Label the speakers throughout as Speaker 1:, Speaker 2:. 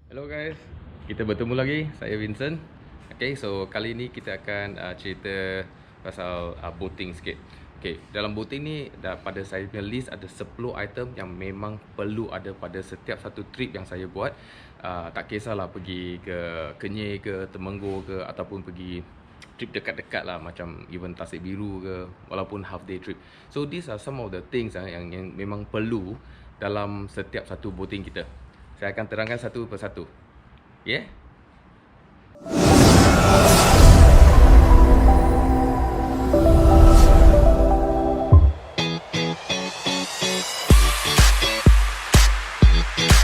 Speaker 1: Hello guys, kita bertemu lagi. Saya Vincent. Okay, so kali ni kita akan cerita pasal boating sikit. Okay, dalam boating ni pada saya punya list ada 10 item yang memang perlu ada pada setiap satu trip yang saya buat. Tak kisahlah pergi ke Kenyir ke Temenggor ke ataupun pergi trip dekat-dekat lah, macam even Tasik Biru ke, walaupun half day trip. So these are some of the things yang memang perlu dalam setiap satu boating kita. Saya akan terangkan satu persatu. Yeah?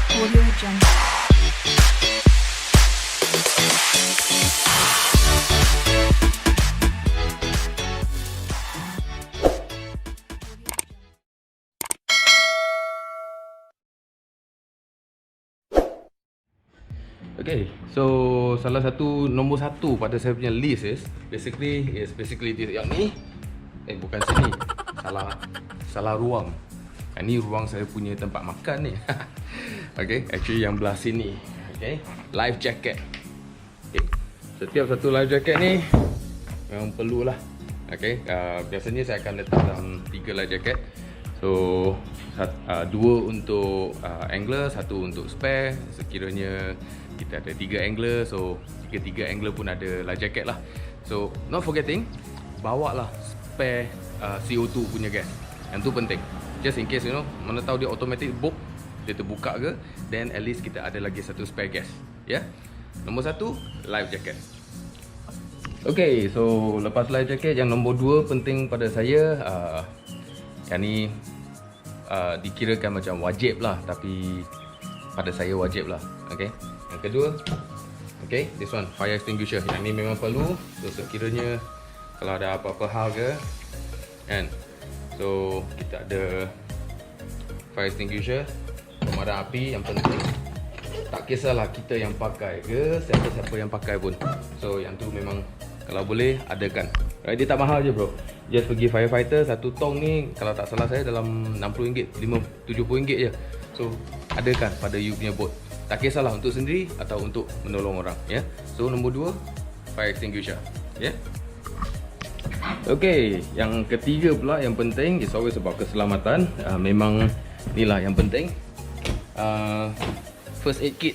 Speaker 2: Audio Jungle.
Speaker 1: Okay, so nombor satu pada saya punya list is basically this. Yang ni bukan sini. Salah ruang. Yang ni ruang saya punya tempat makan ni. Okay, actually yang belah sini. Okay, life jacket. Okay. Setiap satu life jacket ni memang perlulah. Okay, biasanya saya akan letak dalam 3 life jacket. So 2 untuk angler, 1 untuk spare. Sekiranya kita ada 3 angler, so 3 angler pun ada life jacket lah. So not forgetting, bawa lah spare CO2 punya gas. Yang tu penting, just in case mana tahu dia automatic book, dia terbuka ke, then at least kita ada lagi 1 spare gas. Ya, nombor 1 life jacket. Okay, so lepas life jacket, yang nombor 2 penting pada saya, yang ni dikirakan macam wajib lah, tapi pada saya wajib lah. Okay, yang kedua, okay, this one fire extinguisher. Yang ni memang perlu. So sekiranya kalau ada apa-apa hal ke kan, so kita ada fire extinguisher, pemadam api yang penting. Tak kisahlah kita yang pakai ke siapa-siapa yang pakai pun, so yang tu memang kalau boleh adakan. Right, dia tak mahal je bro. Just pergi firefighter, 1 tong ni kalau tak salah saya dalam RM60, RM70 je. So adakan pada you punya boat. Tak kisahlah untuk sendiri atau untuk menolong orang, ya. So nombor 2 fire extinguisher, ya. Okay, yang ketiga pula yang penting is always about keselamatan. Memang inilah yang penting. First aid kit.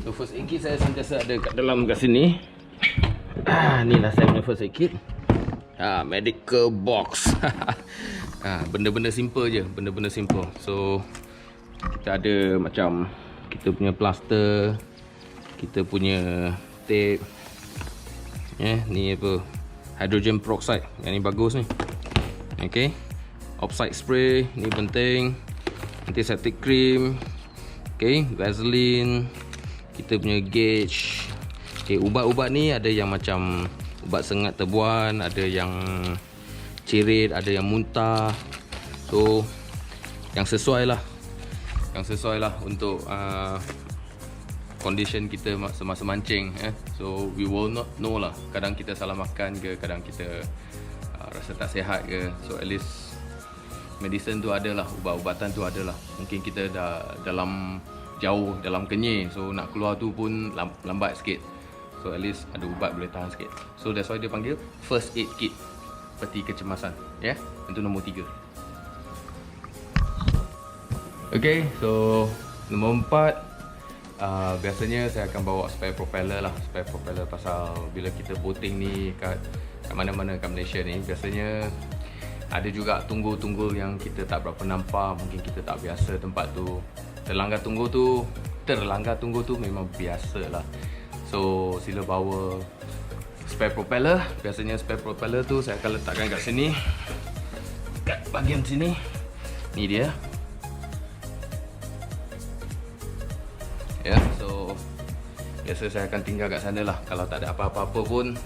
Speaker 1: So first aid kit saya sentiasa ada kat dalam kat sini. Inilah saya punya first aid kit. Medical box. Benda-benda simple je, benda-benda simple. So kita ada macam kita punya plaster, kita punya tape. Ni apa? Hydrogen peroxide. Yang ni bagus ni. Okay. Oxide spray, ni penting. Antiseptic cream. Okay, Vaseline. Kita punya gauge. Okay, ubat-ubat ni ada yang macam ubat sengat tebuan, ada yang cerit, ada yang muntah. So yang sesuai lah untuk condition kita semasa mancing. So we will not know lah, kadang kita salah makan ke, kadang kita rasa tak sihat ke. So at least medicine tu ada lah, ubat-ubatan tu ada lah. Mungkin kita dah jauh dalam Kenyir, so nak keluar tu pun lambat sikit. So at least ada ubat boleh tahan sikit. So that's why dia panggil first aid kit, peti kecemasan. Ya, itu nombor 3. Okay, so nombor 4, biasanya saya akan bawa spare propeller lah. Spare propeller pasal bila kita boating ni kat mana-mana kat Malaysia ni, biasanya ada juga tunggul-tunggul yang kita tak berapa nampak. Mungkin kita tak biasa tempat tu. Terlanggar tunggul tu memang biasa lah. So sila bawa spare propeller. Biasanya spare propeller tu saya akan letakkan kat sini, kat bahagian sini. Ni dia. Ya, so biasa saya akan tinggal kat sana lah. Kalau tak ada apa-apa pun,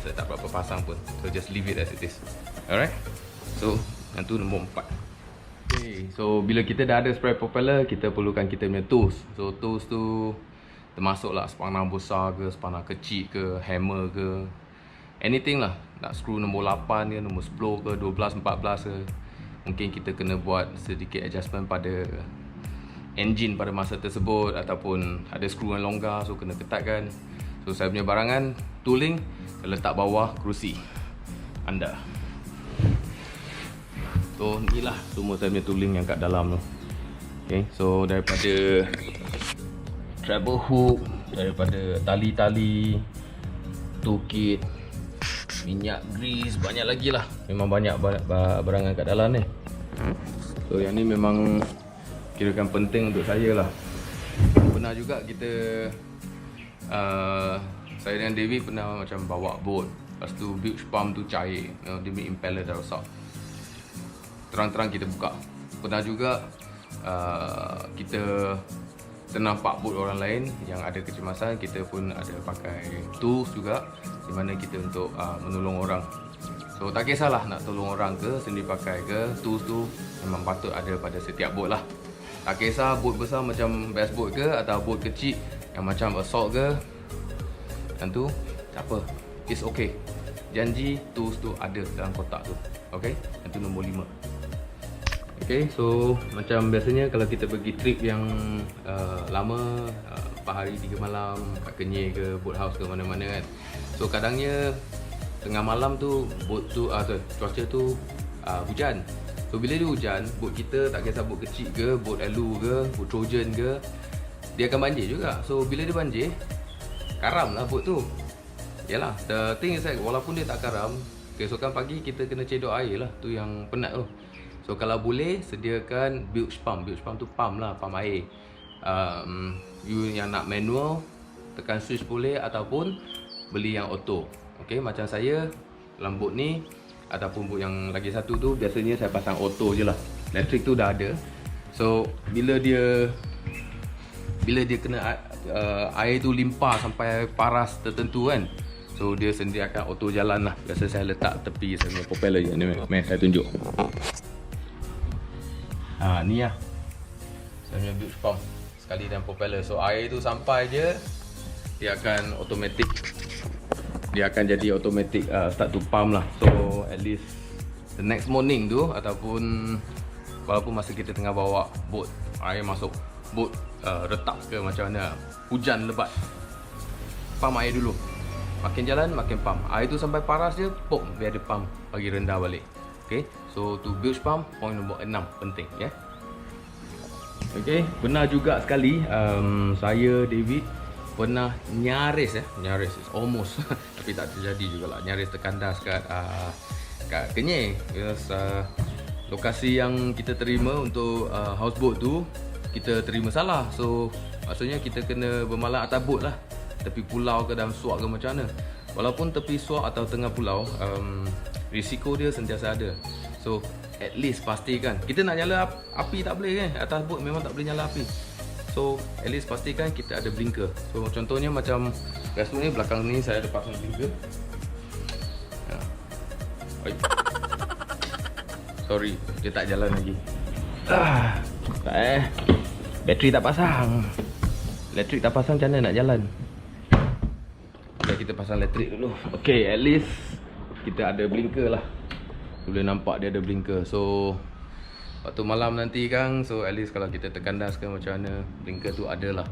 Speaker 1: saya tak berapa pasang pun. So just leave it as it is. Alright. So yang tu nombor 4. Okay, so bila kita dah ada spare propeller, kita perlukan kita punya tools. So tools tu termasuklah spanner besar ke, spanner kecil ke, hammer ke, anything lah. Nak screw nombor 8 ke, nombor 10 ke, 12, 14 ke. Mungkin kita kena buat sedikit adjustment pada engine pada masa tersebut, ataupun ada skru yang longgar, so kena ketatkan. So saya punya barangan tooling letak bawah kerusi anda. So inilah semua saya punya tooling yang kat dalam tu. Okay, so daripada treble hook, daripada tali-tali, toolkit, minyak grease, banyak lagi lah. Memang banyak barangan kat dalam ni. So yang ni memang kirakan penting untuk saya lah. Pernah juga kita saya dengan David pernah macam bawa boat, lepas tu bilge pump tu cair, dia punya impeller dah rosak. Terang-terang kita buka. Pernah juga kita ternampak boat orang lain yang ada kecemasan, kita pun ada pakai tools juga di mana kita untuk menolong orang. So tak kisahlah nak tolong orang ke, sendiri pakai ke, tools tu memang patut ada pada setiap boat lah. Tak kisah boat besar macam bass boat ke, atau boat kecil yang macam assault ke, yang tu tak apa, it's okay. Janji tools tu ada dalam kotak tu. Okay, yang tu nombor 5. Okay, so macam biasanya kalau kita pergi trip yang lama, 4 hari 3 malam kat Kenyir ke, boat house ke mana-mana kan. So kadangnya tengah malam tu boat tu cuaca tu hujan. So bila dia hujan, boat kita tak kisah boat kecil ke, boat Elu ke, boat Trojan ke, dia akan banjir juga. So bila dia banjir, karam lah boat tu. Yalah, the thing is like, walaupun dia tak karam, keesokan pagi kita kena cedok air lah. Tu yang penat tu. So kalau boleh, sediakan bilge pump. Bilge pump tu pump lah, pump air. You yang nak manual, tekan switch boleh, ataupun beli yang auto. Okay, macam saya dalam boat ni ataupun boat yang lagi satu tu, biasanya saya pasang auto je lah. Elektrik tu dah ada. So bila dia kena air tu limpah sampai paras tertentu kan, so dia sendiri akan auto jalan lah. Biasa saya letak tepi saya punya propeller je. Ni saya tunjuk. Ni lah saya punya bilge pump sekali dengan propeller. So air tu sampai je, dia akan automatic, dia akan jadi automatic start to pump lah. So at least the next morning tu, ataupun walaupun masa kita tengah bawa boat, air masuk boat retak ke macam mana, hujan lebat, pump air dulu. Makin jalan makin pump. Air tu sampai paras je, pop, biar dia pump bagi rendah balik. Okay, so to bilge pump, point nombor 6 penting ya. Okay, benar juga sekali. Saya David pernah nyaris is almost tapi tak terjadi jugalah, nyaris terkandas kat Kenyir. Yes, lokasi yang kita terima untuk houseboat tu, kita terima salah. So maksudnya kita kena bermalam atas boat lah, tepi pulau ke dalam suak ke macam mana. Walaupun tepi suak atau tengah pulau, risiko dia sentiasa ada. So at least pastikan, kita nak nyala api tak boleh kan, atas boat memang tak boleh nyala api. So at least pastikan kita ada blinker. So contohnya macam gas ni, belakang ni saya ada pasang blinker. Sorry, dia tak jalan lagi. Bateri tak pasang. Elektrik tak pasang, macam mana nak jalan? Kita pasang elektrik dulu. Okay, at least kita ada blinker lah. Boleh nampak dia ada blinker. So waktu malam nanti kan, so at least kalau kita terkandas ke macam mana, blinker tu ada lah.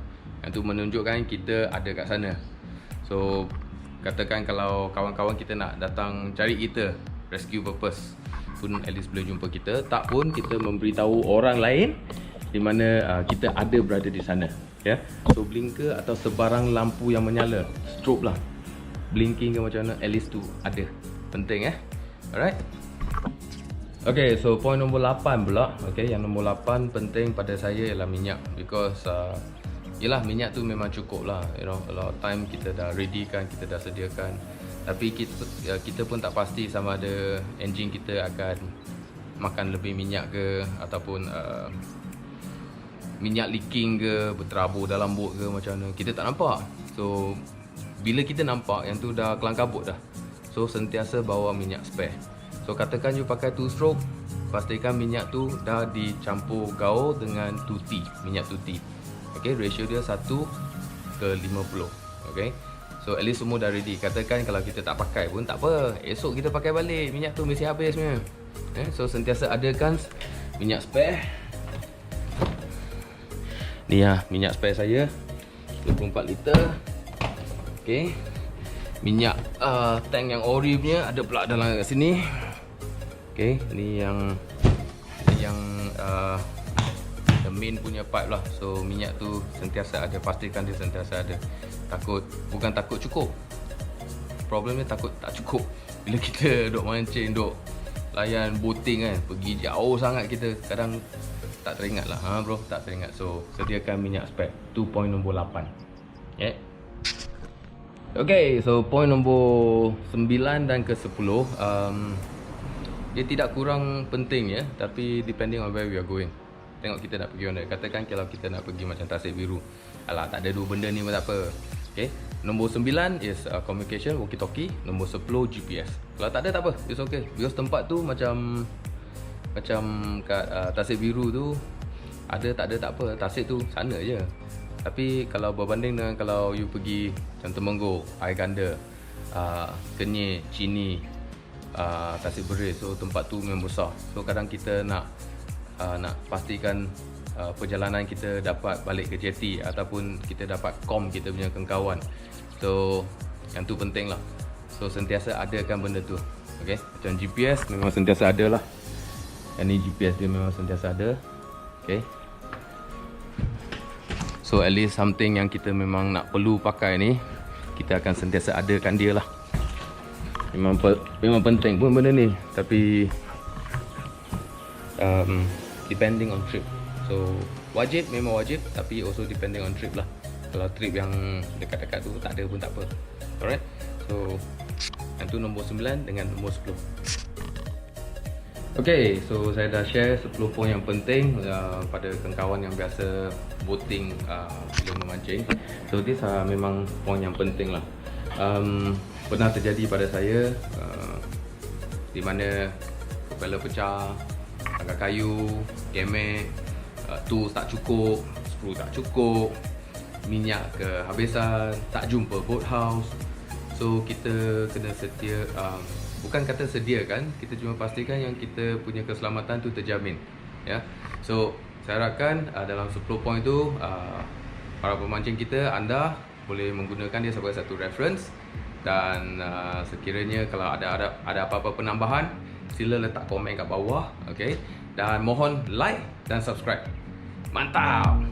Speaker 1: Yang tu menunjukkan kita ada kat sana. So katakan kalau kawan-kawan kita nak datang cari kita, rescue purpose pun at least boleh jumpa kita. Tak pun kita memberitahu orang lain di mana kita ada berada di sana. Ya. So blinker atau sebarang lampu yang menyala, strobe lah, blinking ke macam mana, at least tu ada. Penting Alright. Okay, so point nombor 8 pula. Okay, yang nombor 8 penting pada saya ialah minyak. Because yelah, minyak tu memang cukup lah. You know, a lot of time kita dah ready kan, kita dah sediakan. Tapi kita pun tak pasti sama ada engine kita akan makan lebih minyak ke, ataupun minyak leaking ke, berterabur dalam boat ke macam mana, kita tak nampak. So bila kita nampak yang tu dah kelang kabut dah, so sentiasa bawa minyak spare. So katakan you pakai 2 stroke, pastikan minyak tu dah dicampur gaul dengan tuti, minyak tuti. Okay, ratio dia 1:50. Okay, so at least semua dah ready. Katakan kalau kita tak pakai pun tak apa, esok kita pakai balik, minyak tu mesti habis sebenarnya. So sentiasa adakan minyak spare. Ni lah minyak spare saya 24 liter. Okay, minyak tank yang ori punya ada pula dalam kat sini. Okay, ni yang the main punya pipe lah. So minyak tu sentiasa ada, pastikan dia sentiasa ada. Bukan takut cukup, problemnya takut tak cukup. Bila kita duk mancing, duk layan boating kan, pergi jauh sangat, kita kadang tak teringat lah, bro, tak teringat. So sediakan minyak spare. Tu point nombor 8. Yeah. Okay, so point nombor 9 dan ke 10, dia tidak kurang penting ya, tapi depending on where we are going. Tengok kita nak pergi mana. Katakan kalau kita nak pergi macam Tasik Biru, alah tak ada dua benda ni pun tak apa. Okay, nombor 9 is communication, walkie talkie. Nombor 10 GPS. Kalau tak ada tak apa, it's okay, because tempat tu macam kat Tasik Biru tu, ada tak ada tak apa, Tasik tu sana je. Tapi kalau berbanding dengan kalau you pergi macam Temenggong, Air Ganda, Kenyir, Chini, Tasik Beris, so tempat tu memang besar. So kadang kita nak pastikan perjalanan kita dapat balik ke jetty, ataupun kita dapat kita punya kawan. So yang tu penting lah. So sentiasa adakan benda tu. Okay, macam GPS memang sentiasa ada lah. Yang ni GPS dia memang sentiasa ada. Okay, so at least something yang kita memang nak perlu pakai ni, kita akan sentiasa adakan dia lah. Memang penting pun benda ni. Tapi depending on trip. So wajib, memang wajib, tapi also depending on trip lah. Kalau trip yang dekat-dekat tu tak ada pun tak apa. Alright, so yang tu nombor 9 dengan nombor 10. Okay, so saya dah share 10 poin yang penting pada kawan yang biasa boating bila memancing. So this memang poin yang penting lah. Pernah terjadi pada saya di mana propeller pecah, tangga kayu, gemek, tools tak cukup, skru tak cukup, minyak kehabisan, tak jumpa boat house. So kita kena sedia, bukan kata sediakan, kita cuma pastikan yang kita punya keselamatan tu terjamin, ya. So saya harapkan dalam 10 poin tu para pemancing kita, anda boleh menggunakan dia sebagai satu reference. Dan sekiranya kalau ada apa-apa penambahan, sila letak komen kat bawah, okay? Dan mohon like dan subscribe. Mantap!